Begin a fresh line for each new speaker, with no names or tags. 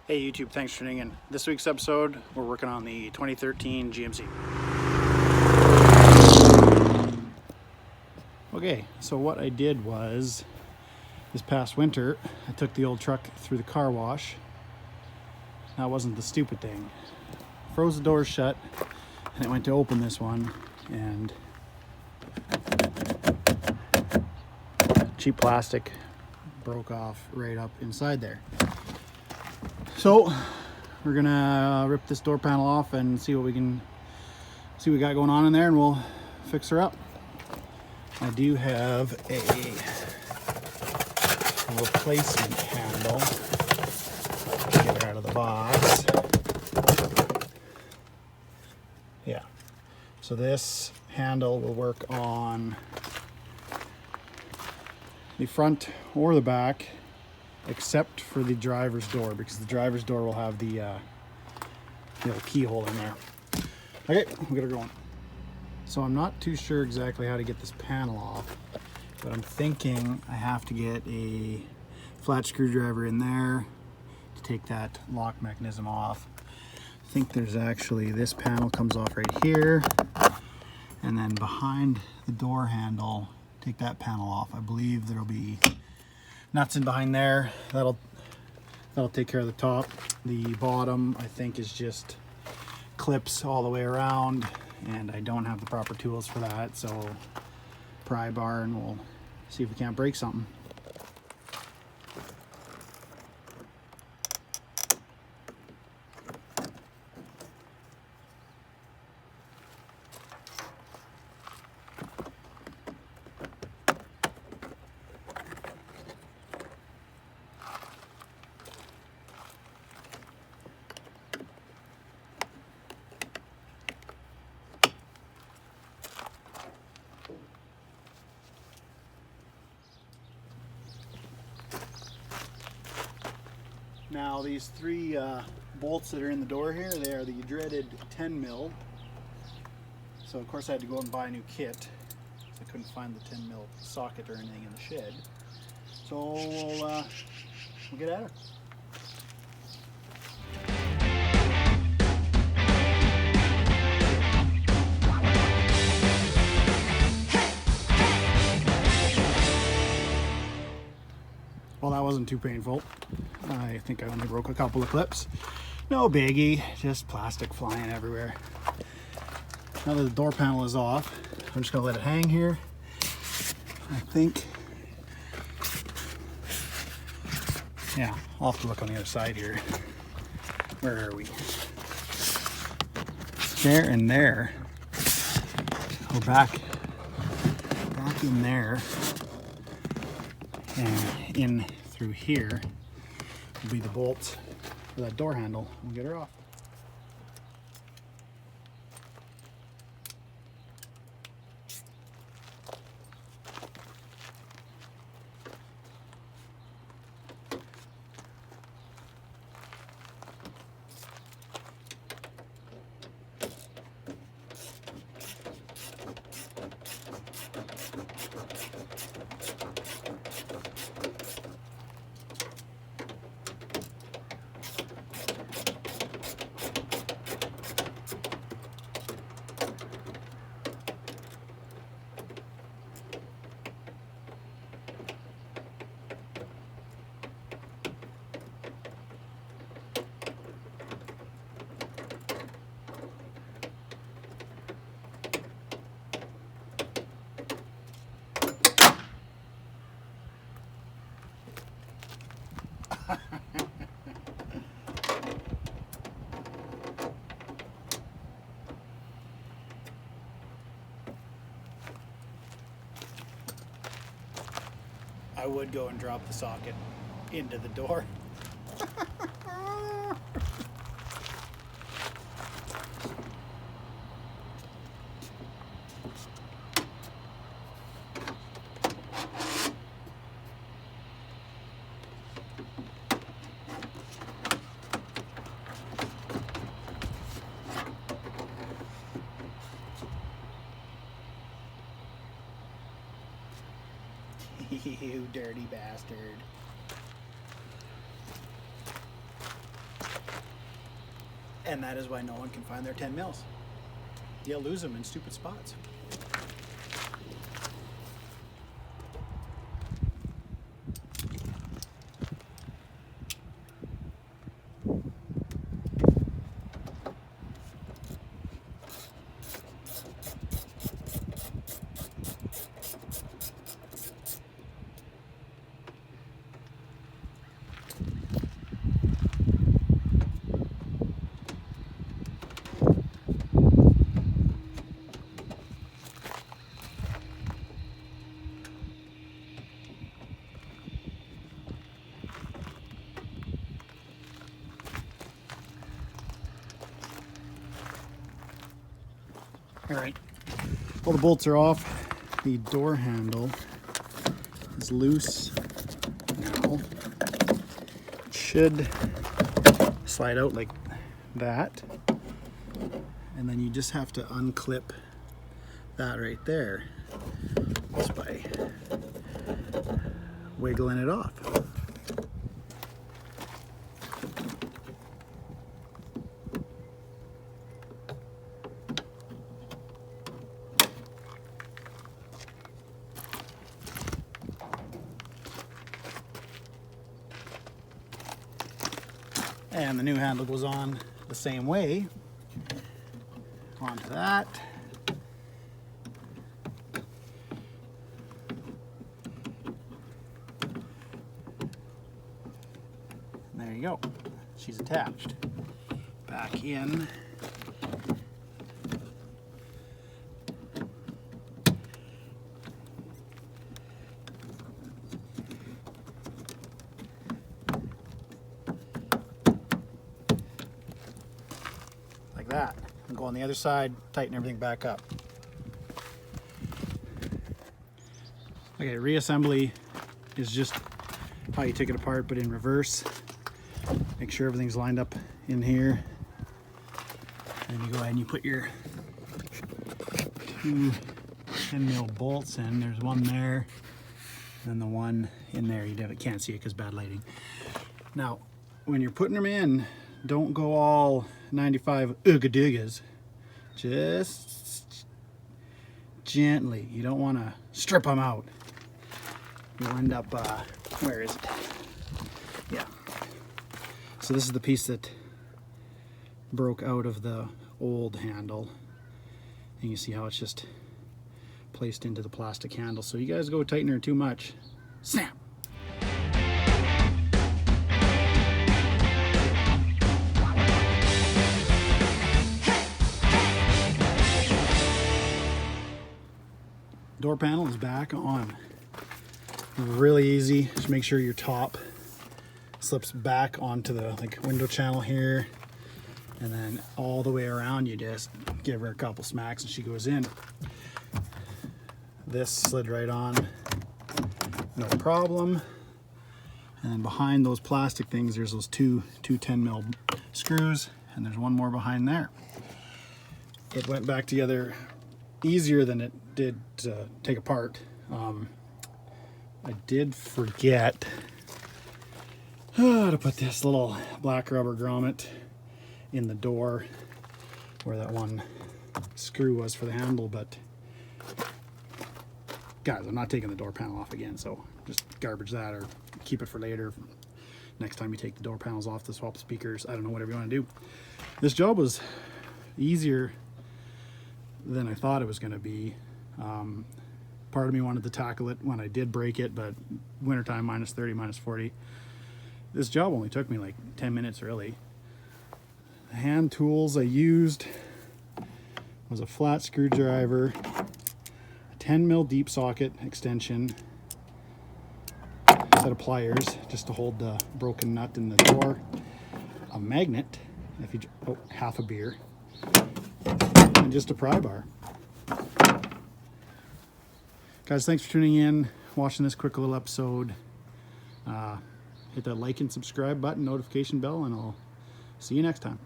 Hey YouTube, thanks for tuning in. This week's episode, we're working on the 2013 GMC. Okay, so what I did was, this past winter, I took the old truck through the car wash. That wasn't the stupid thing. Froze the doors shut, and I went to open this one, and cheap plastic broke off right up inside there. So we're gonna rip this door panel off and see what we got going on in there, and we'll fix her up. I do have a replacement handle. Get her out of the box. Yeah. So this handle will work on the front or the back, except for the driver's door, because the driver's door will have the little keyhole in there. Okay, we'll get her going. So I'm not too sure exactly how to get this panel off, but I'm thinking I have to get a flat screwdriver in there to take that lock mechanism off. I think there's actually, this panel comes off right here, and then behind the door handle, take that panel off. I believe there'll be nuts in behind there. That'll take care of the top. The bottom, I think, is just clips all the way around, and I don't have the proper tools for that, so pry bar, and we'll see if we can't break something. Now these three bolts that are in the door here, they are the dreaded 10 mil. So of course I had to go out and buy a new kit, because I couldn't find the 10 mil socket or anything in the shed. So we'll get at her. Well, that wasn't too painful. I think I only broke a couple of clips. No biggie, just plastic flying everywhere. Now that the door panel is off, I'm just gonna let it hang here. I think, yeah, I'll have to look on the other side here. Where are we? There and there. We're back in there. And in through here will be the bolts for that door handle. We'll get her off. I would go and drop the socket into the door. You dirty bastard. And that is why no one can find their 10 mils. You'll lose them in stupid spots. All right, all the bolts are off. The door handle is loose now. It should slide out like that. And then you just have to unclip that right there just by wiggling it off. And the new handle goes on the same way onto that. And there you go. She's attached. Back in. That and go on the other side, tighten everything back up. Okay, reassembly is just how you take it apart, but in reverse. Make sure everything's lined up in here. And you go ahead and you put your two 10 mil bolts in. There's one there, and the one in there. You can't see it because bad lighting. Now, when you're putting them in, don't go all 95 ooga-doogas. Just gently. You don't want to strip them out. You'll end up, where is it? Yeah. So this is the piece that broke out of the old handle. And you see how it's just placed into the plastic handle. So you guys go tighten her too much. Snap! Door panel is back on. Really easy. Just make sure your top slips back onto the window channel here, and then all the way around you just give her a couple smacks and she goes in. This slid right on, no problem. And then behind those plastic things, there's those two 10 mil screws, and there's one more behind there. It went back together easier than it did to take apart. I did forget to put this little black rubber grommet in the door where that one screw was for the handle, but guys, I'm not taking the door panel off again, so just garbage that or keep it for later. Next time you take the door panels off to swap speakers, I don't know, whatever you want to do. This job was easier than I thought it was going to be. Part of me wanted to tackle it when I did break it, but wintertime, minus 30, minus 40. This job only took me like 10 minutes really. The hand tools I used was a flat screwdriver, a 10 mil deep socket extension, a set of pliers just to hold the broken nut in the door, a magnet, if you, half a beer, and just a pry bar. Guys, thanks for tuning in, watching this quick little episode. Hit that like and subscribe button, notification bell, and I'll see you next time.